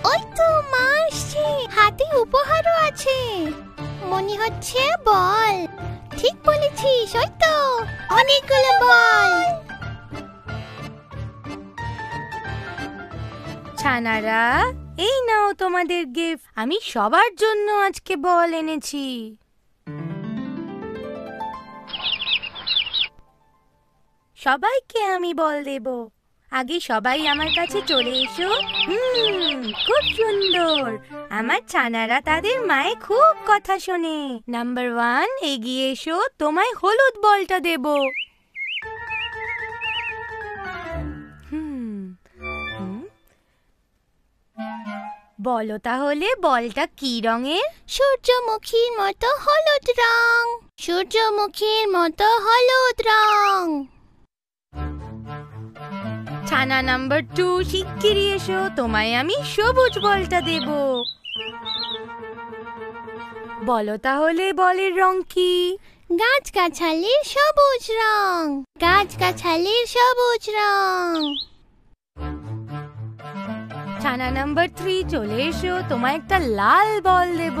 ওই তো মা আসছে, হাতে উপহারও আছে, মনে হচ্ছে বল। ঠিক বলেছিস, ওই তো অনেকগুলো বল। ছানারা, এই নাও তোমাদের গিফট। আমি সবার জন্য আজকে বল এনেছি। সবাইকে আমি বল দেব। আগে সবাই আমার কাছে চলে এসো। খুব সুন্দর। আমার ছানারা তাদের মায়ের খুব কথা শোনে। নাম্বার 1, এগিয়ে এসো, তোমায় হলুদ বলটা দেব। বলো তাহলে বলটা কি রঙের? সূর্যমুখীর মতো হলুদ রং। সূর্যমুখীর মতো হলুদ রং। ছানা নাম্বার 2, শিগগিরই এসো, তোমায় আমি সবুজ বলটা দেব। বলো তাহলে বলের রং কি? গাছগাছালির সবুজ রং। গাছগাছালির সবুজ রং। ছানা নাম্বার 3, চলে এসো, তোমায় একটা লাল বল দেব।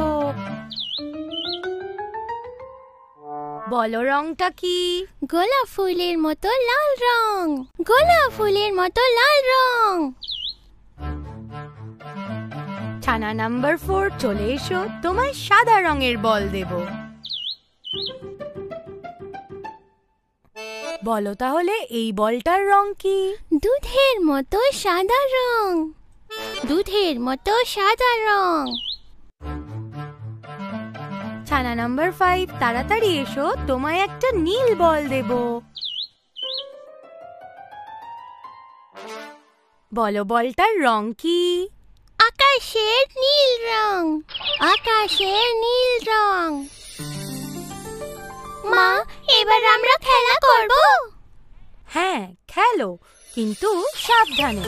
বলো রংটা কি? গোলাপ ফুলের মতো লাল রং। গোলাপ ফুলের মতো লাল রং। ছানা নাম্বার 4, চলে এসো, তোমায় সাদা রঙের বল দেব। বলো তাহলে এই বলটার রং কি? দুধের মতো সাদা রং। দুধের মতো সাদা রং। ছানা নাম্বার 5, তাড়াতাড়ি এসো, তোমায় একটা নীল বল দেব। বলো বলটার রং কি? আকাশের নীল রং। আকাশের নীল রং। মা, এবার আমরা খেলা করব? হ্যাঁ, খেলো, কিন্তু সাবধানে।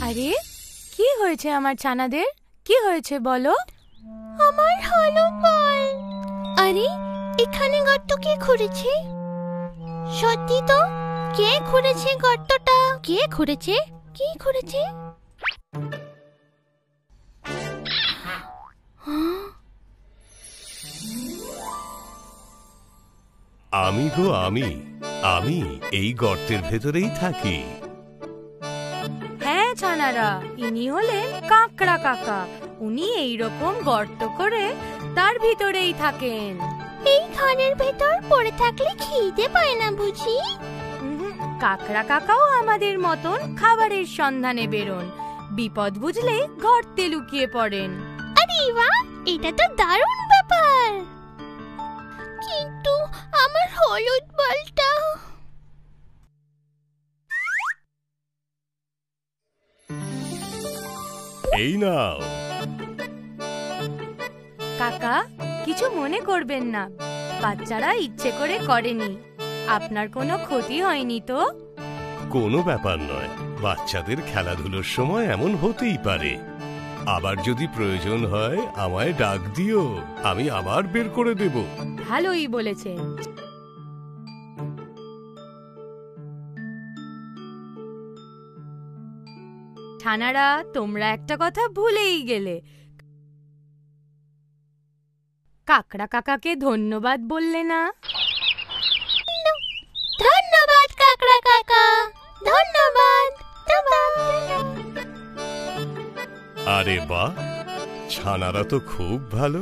আরে, কি হয়েছে আমার ছানাদের? কি হয়েছে বলো? আমার হলুদ বল। আরে, এখানে গর্ত কে খুঁড়েছে? সত্যি তো, কে খুঁড়েছে গর্তটা? কে খুঁড়েছে? কে খুঁড়েছে? আমি গো আমি, আমি এই গর্তের ভেতরেই থাকি। হ্যাঁ ছানারা, ইনি হলেন কাকড়া কাকা। উনি এইরকম গর্ত করে তার ভিতরেই থাকেন। এই ঘরের ভেতর পড়ে থাকলে খিদে পায় না বুঝি? কাকড়া কাকাও আমাদের মতন খাবারের সন্ধানে বেরোন। বিপদ বুঝলে গর্তে লুকিয়ে পড়েন। আরে বাহ, এটা তো দারুণ ব্যাপার। কিন্তু আমার হলুদ বলটা? এই নাও। কাকা, কিছু মনে করবেন না, বাচ্চারা ইচ্ছে করে করেনি। আপনার কোনো ক্ষতি হয়নি তো? কোনো ব্যাপার নয়, বাচ্চাদের খেলাধুলোর সময় এমন হতেই পারে। আবার যদি প্রয়োজন হয় আমায় ডাক দিও, আমি আবার বের করে দেব। ভালোই বলেছেন। ছানারা, তোমরা একটা কথা ভুলেই গেলে। কাকড়া কাকাকে ধন্যবাদ বললে না? ধন্যবাদ কাকড়া কাকা, ধন্যবাদ। আরে বাহ, ছানারা তো খুব ভালো।